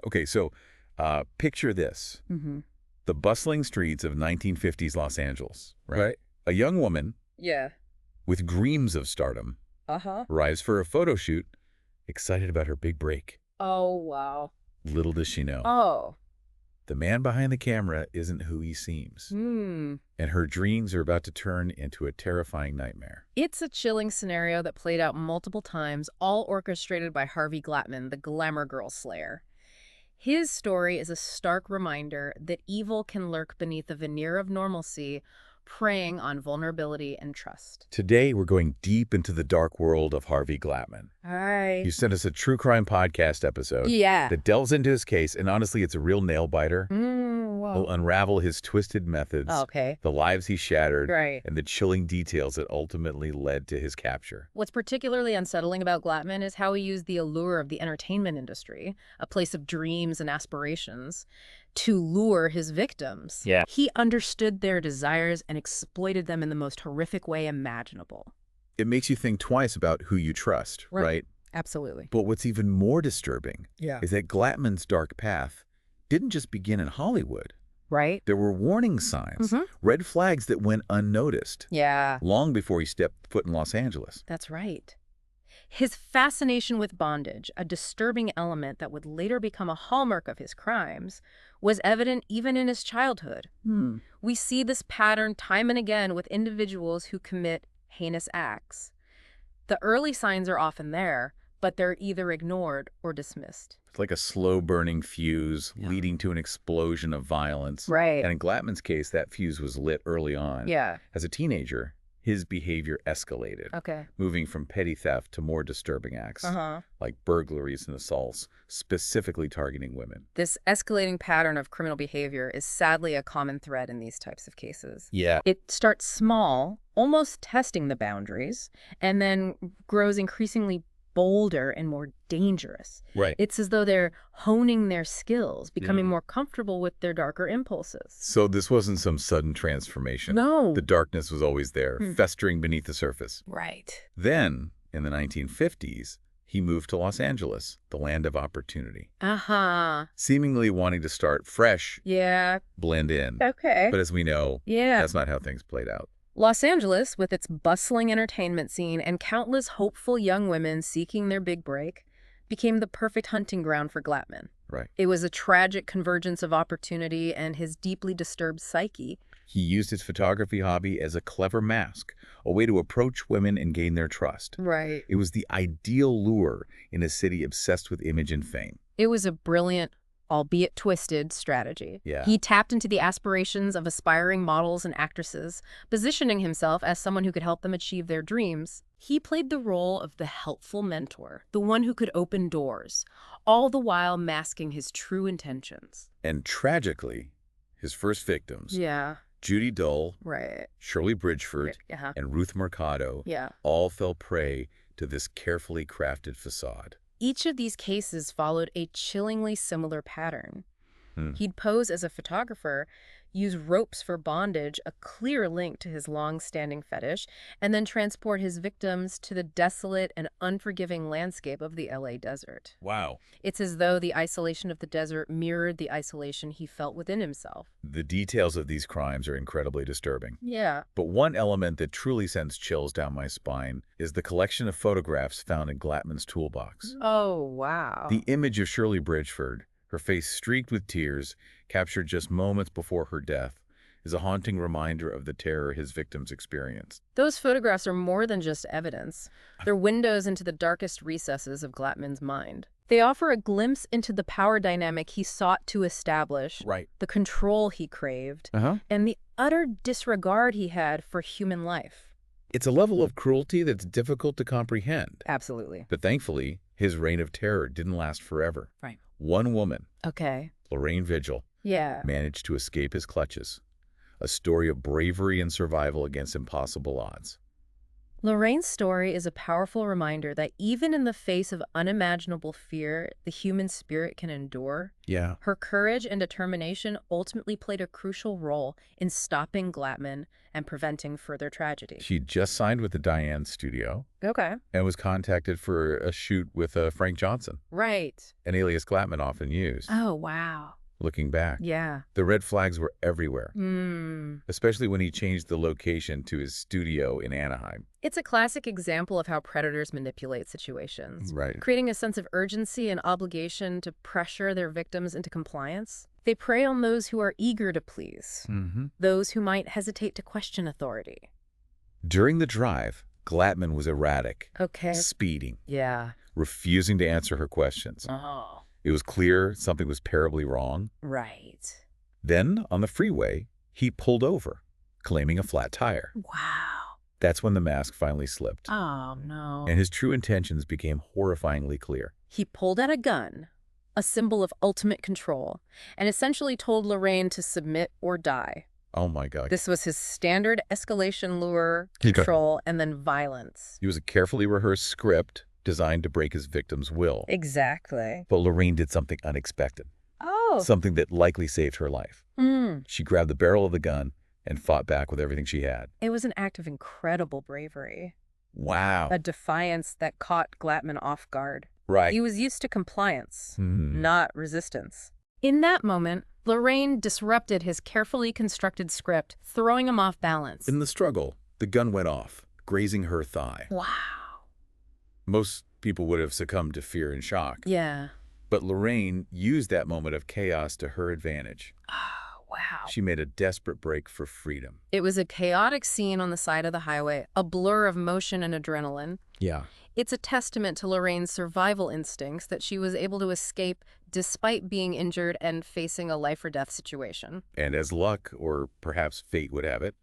Okay, so picture this. Mm-hmm. The bustling streets of 1950s Los Angeles, right? Right. A young woman Yeah. with dreams of stardom Uh-huh. arrives for a photo shoot, excited about her big break. Oh, wow. Little does she know, Oh. the man behind the camera isn't who he seems, Hmm. and her dreams are about to turn into a terrifying nightmare. It's a chilling scenario that played out multiple times, all orchestrated by Harvey Glatman, the glamour girl slayer. His story is a stark reminder that evil can lurk beneath a veneer of normalcy, preying on vulnerability and trust. Today, we're going deep into the dark world of Harvey Glatman. Hi. You sent us a true crime podcast episode Yeah. that delves into his case, and honestly, it's a real nail-biter. We'll Whoa. unravel his twisted methods, Okay. the lives he shattered, Right. and the chilling details that ultimately led to his capture. What's particularly unsettling about Glatman is how he used the allure of the entertainment industry, a place of dreams and aspirations, to lure his victims. Yeah. He understood their desires and exploited them in the most horrific way imaginable. It makes you think twice about who you trust, Right. right? Absolutely. But what's even more disturbing Yeah. is that Glatman's dark path didn't just begin in Hollywood. Right? There were warning signs, red flags that went unnoticed, Yeah, long before he stepped foot in Los Angeles. that's right. His fascination with bondage, a disturbing element that would later become a hallmark of his crimes, was evident even in his childhood. We see this pattern time and again with individuals who commit heinous acts. The early signs are often there, but they're either ignored or dismissed. It's like a slow-burning fuse Yeah. leading to an explosion of violence. Right. And in Glatman's case, that fuse was lit early on. Yeah. As a teenager, his behavior escalated, Okay. moving from petty theft to more disturbing acts, like burglaries and assaults, specifically targeting women. This escalating pattern of criminal behavior is sadly a common thread in these types of cases. Yeah. It starts small, almost testing the boundaries, and then grows increasingly bolder and more dangerous. Right. It's as though they're honing their skills, becoming Yeah. more comfortable with their darker impulses. So this wasn't some sudden transformation. No. The darkness was always there, Hmm. festering beneath the surface. Right. Then, in the 1950s, he moved to Los Angeles, the land of opportunity, Uh-huh. seemingly wanting to start fresh, Yeah. blend in. Okay. But as we know, Yeah. that's not how things played out. Los Angeles, with its bustling entertainment scene and countless hopeful young women seeking their big break, became the perfect hunting ground for Glatman. Right. It was a tragic convergence of opportunity and his deeply disturbed psyche. He used his photography hobby as a clever mask, a way to approach women and gain their trust. Right. It was the ideal lure in a city obsessed with image and fame. It was a brilliant, albeit twisted, strategy. Yeah. He tapped into the aspirations of aspiring models and actresses, positioning himself as someone who could help them achieve their dreams. He played the role of the helpful mentor, the one who could open doors, all the while masking his true intentions. And tragically, his first victims, Yeah, Judy Dull, right. Shirley Bridgeford, Yeah. and Ruth Mercado, Yeah. all fell prey to this carefully crafted facade. Each of these cases followed a chillingly similar pattern. He'd pose as a photographer, use ropes for bondage, a clear link to his long-standing fetish, and then transport his victims to the desolate and unforgiving landscape of the LA desert. Wow. It's as though the isolation of the desert mirrored the isolation he felt within himself. The details of these crimes are incredibly disturbing. Yeah. But one element that truly sends chills down my spine is the collection of photographs found in Glatman's toolbox. Oh, wow. The image of Shirley Bridgeford, her face streaked with tears, captured just moments before her death, is a haunting reminder of the terror his victims experienced. Those photographs are more than just evidence. They're windows into the darkest recesses of Glatman's mind. They offer a glimpse into the power dynamic he sought to establish, Right. the control he craved, Uh-huh. and the utter disregard he had for human life. It's a level of cruelty that's difficult to comprehend. Absolutely. But thankfully, his reign of terror didn't last forever. Right. One woman, Okay. Lorraine Vigil, Yeah. managed to escape his clutches. A story of bravery and survival against impossible odds. Lorraine's story is a powerful reminder that even in the face of unimaginable fear the human spirit can endure. Yeah. Her courage and determination ultimately played a crucial role in stopping Glatman and preventing further tragedy. She just signed with the Diane studio Okay. and was contacted for a shoot with Frank Johnson, Right. an alias Glatman often used. Oh, wow. Looking back, Yeah. the red flags were everywhere, Hmm. especially when he changed the location to his studio in Anaheim. It's a classic example of how predators manipulate situations, Right. creating a sense of urgency and obligation to pressure their victims into compliance. They prey on those who are eager to please, those who might hesitate to question authority. During the drive, Glatman was erratic, Okay. speeding, Yeah. refusing to answer her questions. Oh. It was clear something was terribly wrong. Right. Then, on the freeway, he pulled over, claiming a flat tire. Wow. That's when the mask finally slipped, Oh, no. and his true intentions became horrifyingly clear. He pulled out a gun, a symbol of ultimate control, and essentially told Lorraine to submit or die. Oh my God. This was his standard escalation lure, He got- control, and then violence. It was a carefully rehearsed script designed to break his victim's will. Exactly. But Lorraine did something unexpected, Oh. something that likely saved her life. She grabbed the barrel of the gun and fought back with everything she had. It was an act of incredible bravery, Wow. a defiance that caught Glatman off guard. Right. He was used to compliance, Mhm. not resistance. In that moment, Lorraine disrupted his carefully constructed script, throwing him off balance. In the struggle, the gun went off, grazing her thigh. Wow. Most people would have succumbed to fear and shock. Yeah. But Lorraine used that moment of chaos to her advantage. Oh, wow. She made a desperate break for freedom. It was a chaotic scene on the side of the highway, a blur of motion and adrenaline. Yeah. It's a testament to Lorraine's survival instincts that she was able to escape despite being injured and facing a life-or-death situation. And as luck, or perhaps fate would have it,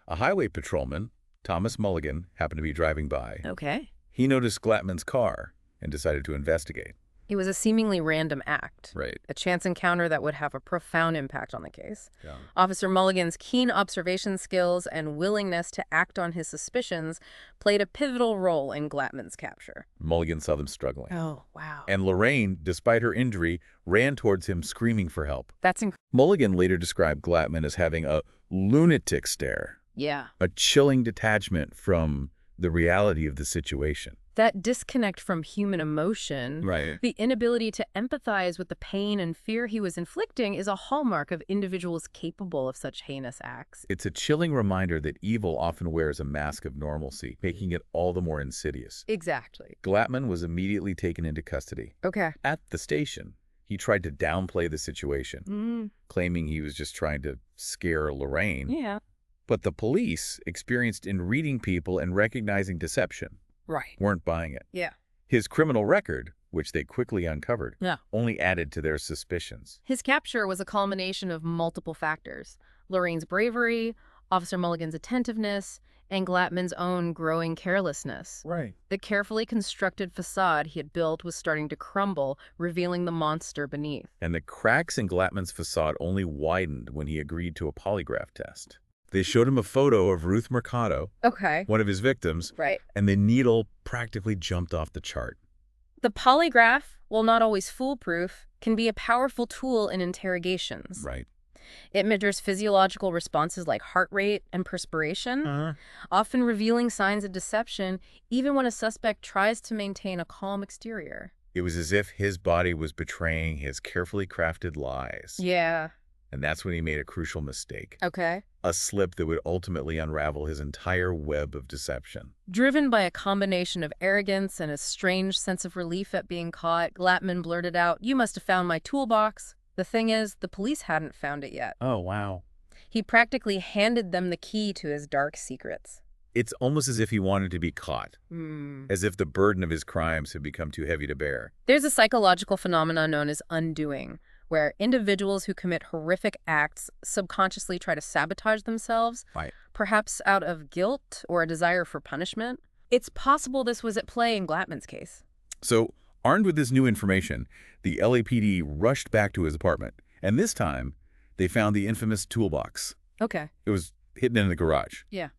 a highway patrolman, Thomas Mulligan, happened to be driving by. Okay. He noticed Glatman's car and decided to investigate. It was a seemingly random act, Right. a chance encounter that would have a profound impact on the case. Yeah. Officer Mulligan's keen observation skills and willingness to act on his suspicions played a pivotal role in Glatman's capture. Mulligan saw them struggling. Oh, wow. And Lorraine, despite her injury, ran towards him screaming for help. That's incredible. Mulligan later described Glatman as having a lunatic stare, Yeah. a chilling detachment from the reality of the situation. That disconnect from human emotion, Right. the inability to empathize with the pain and fear he was inflicting, is a hallmark of individuals capable of such heinous acts. It's a chilling reminder that evil often wears a mask of normalcy, making it all the more insidious. Exactly. Glatman was immediately taken into custody. Okay. At the station, he tried to downplay the situation, claiming he was just trying to scare Lorraine. Yeah. But the police, experienced in reading people and recognizing deception, Right. weren't buying it. Yeah. His criminal record, which they quickly uncovered, Yeah. only added to their suspicions. His capture was a culmination of multiple factors: Lorraine's bravery, Officer Mulligan's attentiveness, and Glatman's own growing carelessness. Right. The carefully constructed facade he had built was starting to crumble, revealing the monster beneath. And the cracks in Glatman's facade only widened when he agreed to a polygraph test. They showed him a photo of Ruth Mercado, Okay. one of his victims, Right. and the needle practically jumped off the chart. The polygraph, while not always foolproof, can be a powerful tool in interrogations. Right. It measures physiological responses like heart rate and perspiration, often revealing signs of deception even when a suspect tries to maintain a calm exterior. It was as if his body was betraying his carefully crafted lies. Yeah. And that's when he made a crucial mistake. Okay. A slip that would ultimately unravel his entire web of deception. Driven by a combination of arrogance and a strange sense of relief at being caught, Glatman blurted out, "You must have found my toolbox." The thing is, the police hadn't found it yet. Oh, wow. He practically handed them the key to his dark secrets. It's almost as if he wanted to be caught, as if the burden of his crimes had become too heavy to bear. There's a psychological phenomenon known as undoing, where individuals who commit horrific acts subconsciously try to sabotage themselves, Right. perhaps out of guilt or a desire for punishment. It's possible this was at play in Glatman's case. So, armed with this new information, the LAPD rushed back to his apartment, and this time, they found the infamous toolbox. Okay. It was hidden in the garage. Yeah.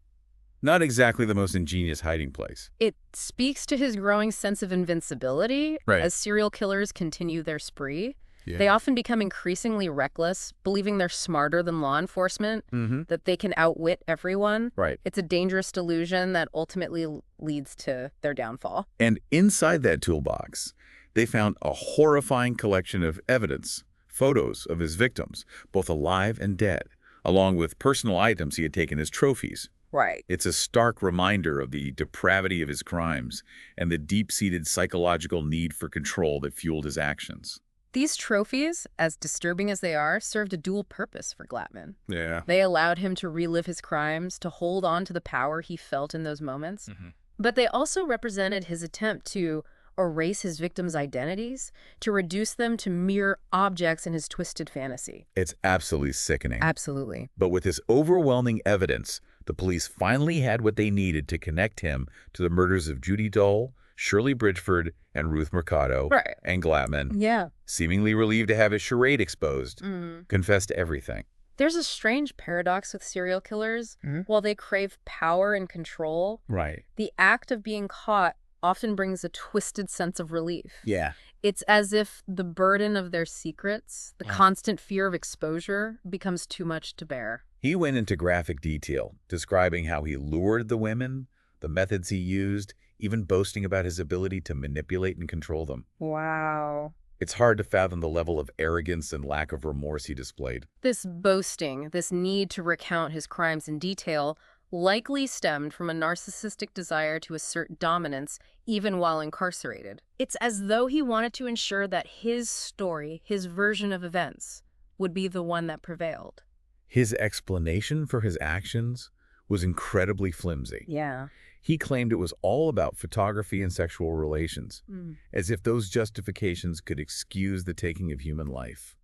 Not exactly the most ingenious hiding place. It speaks to his growing sense of invincibility Right. as serial killers continue their spree. Yeah. They often become increasingly reckless, believing they're smarter than law enforcement, that they can outwit everyone. Right. It's a dangerous delusion that ultimately leads to their downfall. And inside that toolbox, they found a horrifying collection of evidence, photos of his victims, both alive and dead, along with personal items he had taken as trophies. Right. It's a stark reminder of the depravity of his crimes and the deep-seated psychological need for control that fueled his actions. These trophies, as disturbing as they are, served a dual purpose for Glatman. Yeah. They allowed him to relive his crimes, to hold on to the power he felt in those moments. But they also represented his attempt to erase his victims' identities, to reduce them to mere objects in his twisted fantasy. It's absolutely sickening. Absolutely. But with this overwhelming evidence, the police finally had what they needed to connect him to the murders of Judy Dole, Shirley Bridgeford, and Ruth Mercado, Right. and Glatman. Yeah. Seemingly relieved to have his charade exposed, confessed to everything. There's a strange paradox with serial killers. While they crave power and control, Right. the act of being caught often brings a twisted sense of relief. Yeah. It's as if the burden of their secrets, the constant fear of exposure, becomes too much to bear. He went into graphic detail, describing how he lured the women, the methods he used, even boasting about his ability to manipulate and control them. Wow. It's hard to fathom the level of arrogance and lack of remorse he displayed. This boasting, this need to recount his crimes in detail, likely stemmed from a narcissistic desire to assert dominance even while incarcerated. It's as though he wanted to ensure that his story, his version of events, would be the one that prevailed. His explanation for his actions was incredibly flimsy. Yeah. He claimed it was all about photography and sexual relations, as if those justifications could excuse the taking of human life.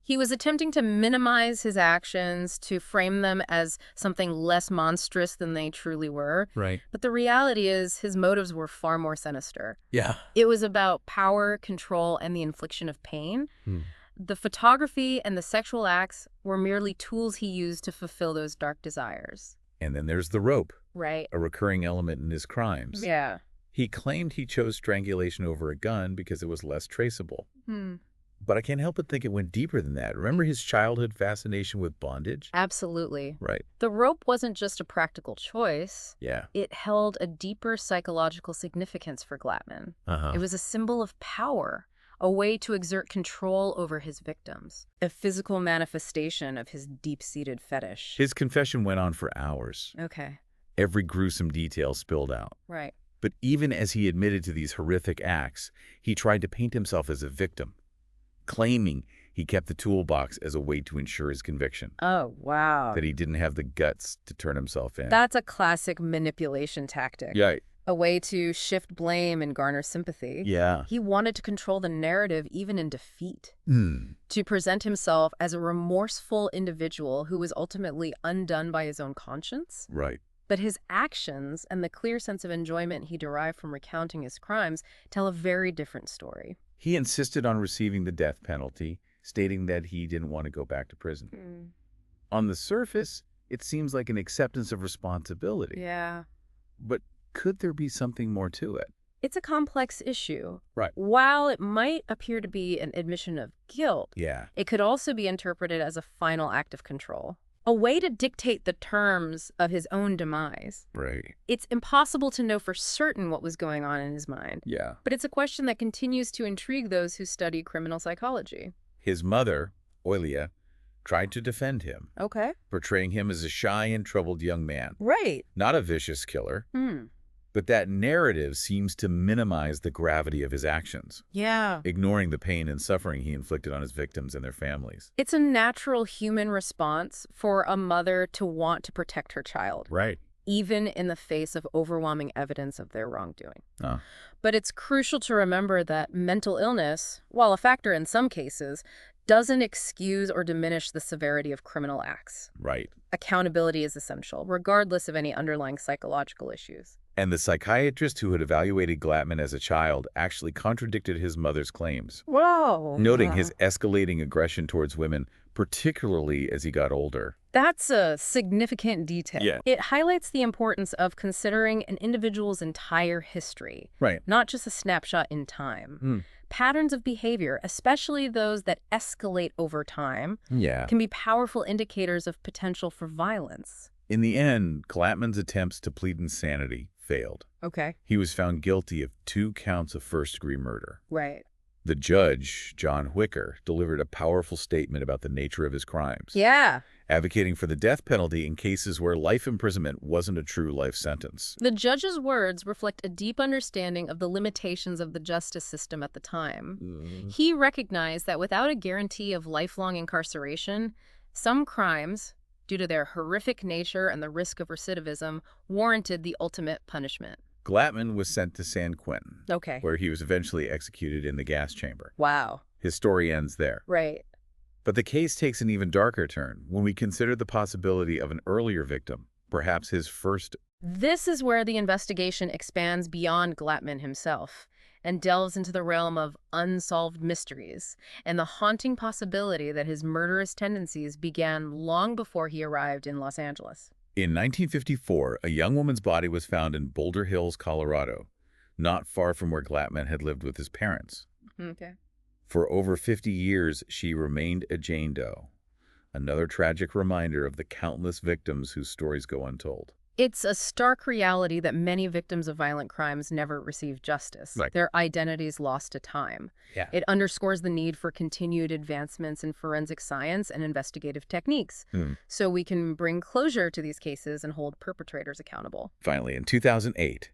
He was attempting to minimize his actions, to frame them as something less monstrous than they truly were. Right. But the reality is his motives were far more sinister. Yeah. It was about power, control, and the infliction of pain. The photography and the sexual acts were merely tools he used to fulfill those dark desires. And then there's the rope, Right. a recurring element in his crimes. Yeah. He claimed he chose strangulation over a gun because it was less traceable. But I can't help but think it went deeper than that. Remember his childhood fascination with bondage? Absolutely. Right. The rope wasn't just a practical choice. Yeah. It held a deeper psychological significance for Glatman. It was a symbol of power, a way to exert control over his victims, a physical manifestation of his deep-seated fetish. His confession went on for hours. Okay. Every gruesome detail spilled out. Right. But even as he admitted to these horrific acts, he tried to paint himself as a victim, claiming he kept the toolbox as a way to ensure his conviction, Oh, wow. that he didn't have the guts to turn himself in. That's a classic manipulation tactic. Yeah. A way to shift blame and garner sympathy. Yeah. He wanted to control the narrative even in defeat, to present himself as a remorseful individual who was ultimately undone by his own conscience. Right. But his actions and the clear sense of enjoyment he derived from recounting his crimes tell a very different story. He insisted on receiving the death penalty, stating that he didn't want to go back to prison. On the surface, it seems like an acceptance of responsibility. Yeah. But could there be something more to it? It's a complex issue. Right. While it might appear to be an admission of guilt, Yeah. it could also be interpreted as a final act of control, a way to dictate the terms of his own demise. Right. It's impossible to know for certain what was going on in his mind, Yeah. but it's a question that continues to intrigue those who study criminal psychology. His mother, Oilia, tried to defend him, Okay. portraying him as a shy and troubled young man, Right. not a vicious killer. But that narrative seems to minimize the gravity of his actions, Yeah. ignoring the pain and suffering he inflicted on his victims and their families. It's a natural human response for a mother to want to protect her child, Right. even in the face of overwhelming evidence of their wrongdoing. Oh. But it's crucial to remember that mental illness, while a factor in some cases, doesn't excuse or diminish the severity of criminal acts. Right. Accountability is essential, regardless of any underlying psychological issues. And the psychiatrist who had evaluated Glatman as a child actually contradicted his mother's claims, Whoa. noting his escalating aggression towards women, particularly as he got older. That's a significant detail. Yeah. It highlights the importance of considering an individual's entire history, Right. not just a snapshot in time. Mm. Patterns of behavior, especially those that escalate over time, Yeah. can be powerful indicators of potential for violence. In the end, Glatman's attempts to plead insanity failed. Okay. He was found guilty of 2 counts of first-degree murder. Right. The judge, John Wicker, delivered a powerful statement about the nature of his crimes, Yeah. advocating for the death penalty in cases where life imprisonment wasn't a true life sentence. The judge's words reflect a deep understanding of the limitations of the justice system at the time. He recognized that without a guarantee of lifelong incarceration, some crimes, due to their horrific nature and the risk of recidivism, warranted the ultimate punishment. Glatman was sent to San Quentin, Okay. where he was eventually executed in the gas chamber. Wow. His story ends there. Right. But the case takes an even darker turn when we consider the possibility of an earlier victim, perhaps his first. This is where the investigation expands beyond Glatman himself and delves into the realm of unsolved mysteries and the haunting possibility that his murderous tendencies began long before he arrived in Los Angeles. In 1954, a young woman's body was found in Boulder Hills, Colorado, not far from where Glatman had lived with his parents. Okay. For over 50 years, she remained a Jane Doe, another tragic reminder of the countless victims whose stories go untold. It's a stark reality that many victims of violent crimes never receive justice. Right. Their identities lost to time. Yeah. It underscores the need for continued advancements in forensic science and investigative techniques, so we can bring closure to these cases and hold perpetrators accountable. Finally, in 2008,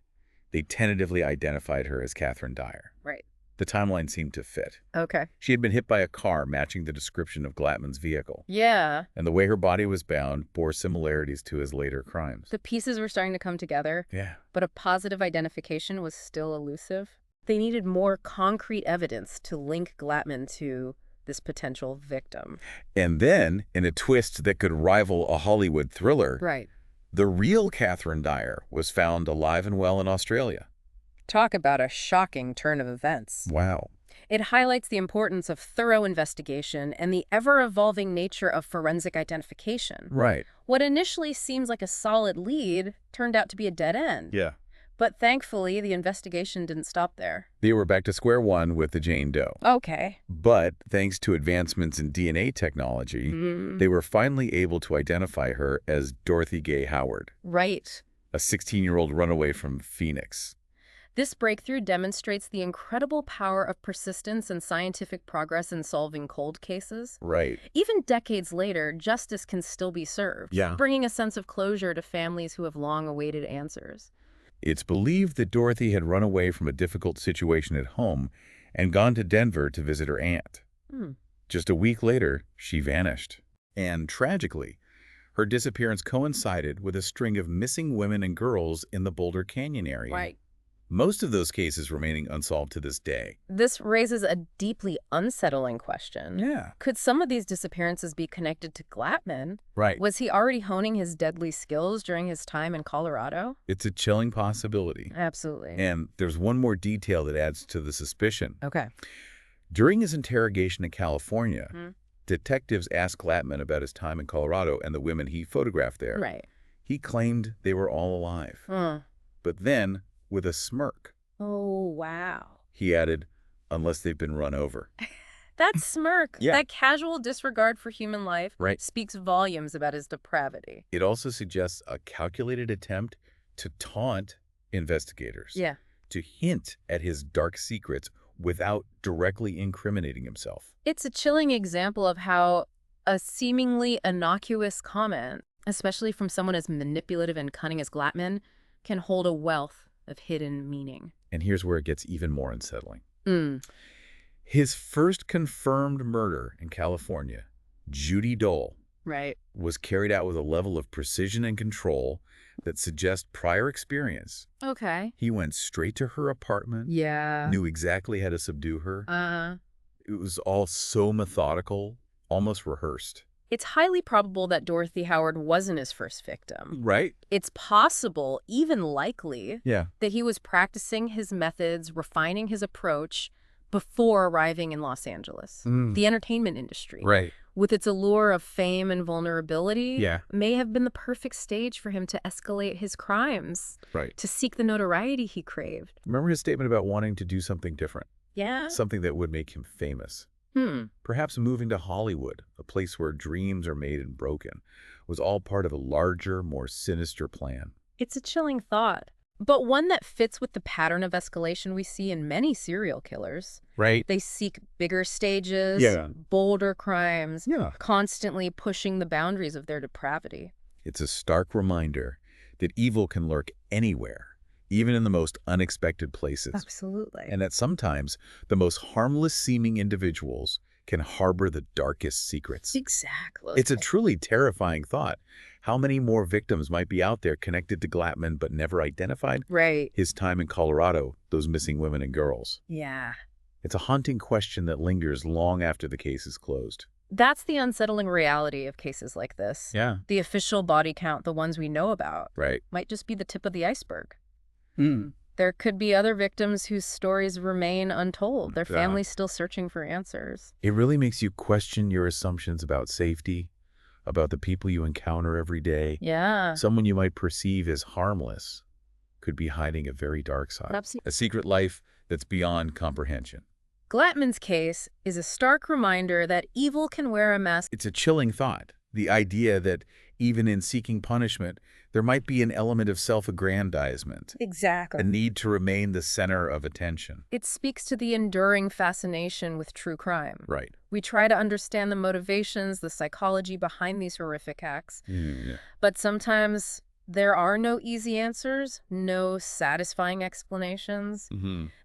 they tentatively identified her as Catherine Dyer. Right. The timeline seemed to fit. Okay. She had been hit by a car matching the description of Glatman's vehicle, Yeah. and the way her body was bound bore similarities to his later crimes. The pieces were starting to come together, Yeah. but a positive identification was still elusive. They needed more concrete evidence to link Glatman to this potential victim. And then, in a twist that could rival a Hollywood thriller, Right. the real Catherine Dyer was found alive and well in Australia. Talk about a shocking turn of events. Wow. It highlights the importance of thorough investigation and the ever-evolving nature of forensic identification. Right. What initially seems like a solid lead turned out to be a dead end. Yeah. But thankfully, the investigation didn't stop there. They were back to square one with the Jane Doe. Okay. But thanks to advancements in DNA technology, they were finally able to identify her as Dorothy Gay Howard, Right. a 16-year-old runaway from Phoenix. This breakthrough demonstrates the incredible power of persistence and scientific progress in solving cold cases. Right. Even decades later, justice can still be served, Yeah. bringing a sense of closure to families who have long awaited answers. It's believed that Dorothy had run away from a difficult situation at home and gone to Denver to visit her aunt. Just a week later, she vanished. And tragically, her disappearance coincided with a string of missing women and girls in the Boulder Canyon area. Right. Most of those cases remaining unsolved to this day. This raises a deeply unsettling question. Yeah. Could some of these disappearances be connected to Glatman? Right. Was he already honing his deadly skills during his time in Colorado? It's a chilling possibility. Absolutely. And there's one more detail that adds to the suspicion. Okay. During his interrogation in California, detectives asked Glatman about his time in Colorado and the women he photographed there. Right. He claimed they were all alive. But then, with a smirk, Oh, wow. he added, unless they've been run over. That smirk, Yeah. that casual disregard for human life, Right. speaks volumes about his depravity. It also suggests a calculated attempt to taunt investigators, Yeah. to hint at his dark secrets without directly incriminating himself. It's a chilling example of how a seemingly innocuous comment, especially from someone as manipulative and cunning as Glatman, can hold a wealth of hidden meaning. And here's where it gets even more unsettling. His first confirmed murder in California, Judy Dole, Right. was carried out with a level of precision and control that suggests prior experience. Okay. He went straight to her apartment, Yeah. knew exactly how to subdue her. It was all so methodical, almost rehearsed. It's highly probable that Dorothy Howard wasn't his first victim. Right? It's possible, even likely, Yeah. that he was practicing his methods, refining his approach before arriving in Los Angeles, the entertainment industry, Right. with its allure of fame and vulnerability, Yeah. may have been the perfect stage for him to escalate his crimes, Right. to seek the notoriety he craved. Remember his statement about wanting to do something different, Yeah? something that would make him famous. Perhaps moving to Hollywood, a place where dreams are made and broken, was all part of a larger, more sinister plan. It's a chilling thought, but one that fits with the pattern of escalation we see in many serial killers. Right? They seek bigger stages, Yeah. bolder crimes, Yeah. constantly pushing the boundaries of their depravity. It's a stark reminder that evil can lurk anywhere, even in the most unexpected places. Absolutely. And that sometimes the most harmless-seeming individuals can harbor the darkest secrets. Exactly. It's a truly terrifying thought. How many more victims might be out there connected to Glatman but never identified? Right. His time in Colorado, those missing women and girls. Yeah. It's a haunting question that lingers long after the case is closed. That's the unsettling reality of cases like this. Yeah. The official body count, the ones we know about, Right. might just be the tip of the iceberg. There could be other victims whose stories remain untold, their families still searching for answers. It really makes you question your assumptions about safety, about the people you encounter every day. Yeah. Someone you might perceive as harmless could be hiding a very dark side. Absolutely. A secret life that's beyond comprehension. Glatman's case is a stark reminder that evil can wear a mask. It's a chilling thought, the idea that even in seeking punishment, there might be an element of self-aggrandizement, Exactly. a need to remain the center of attention. It speaks to the enduring fascination with true crime. Right. We try to understand the motivations, the psychology behind these horrific acts, Yeah. but sometimes there are no easy answers, no satisfying explanations.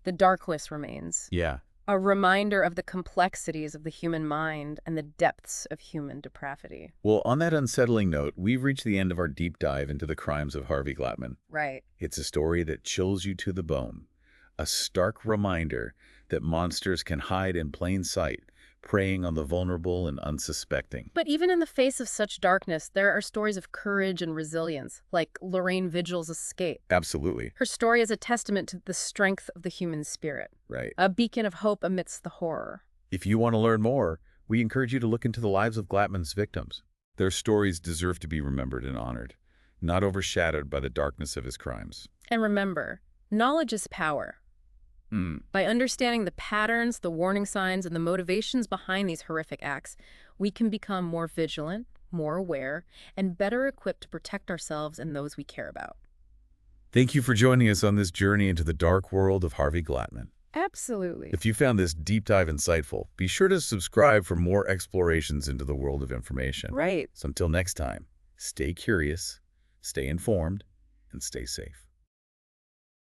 The dark list remains. Yeah. A reminder of the complexities of the human mind and the depths of human depravity. Well, on that unsettling note, we've reached the end of our deep dive into the crimes of Harvey Glatman. Right. It's a story that chills you to the bone, a stark reminder that monsters can hide in plain sight, preying on the vulnerable and unsuspecting. But even in the face of such darkness, there are stories of courage and resilience, like Lorraine Vigil's escape. Absolutely. Her story is a testament to the strength of the human spirit, Right. a beacon of hope amidst the horror. If you want to learn more, we encourage you to look into the lives of Glatman's victims. Their stories deserve to be remembered and honored, not overshadowed by the darkness of his crimes. And remember, knowledge is power. By understanding the patterns, the warning signs, and the motivations behind these horrific acts, we can become more vigilant, more aware, and better equipped to protect ourselves and those we care about. Thank you for joining us on this journey into the dark world of Harvey Glatman. Absolutely. If you found this deep dive insightful, be sure to subscribe for more explorations into the world of information. Right. So until next time, stay curious, stay informed, and stay safe.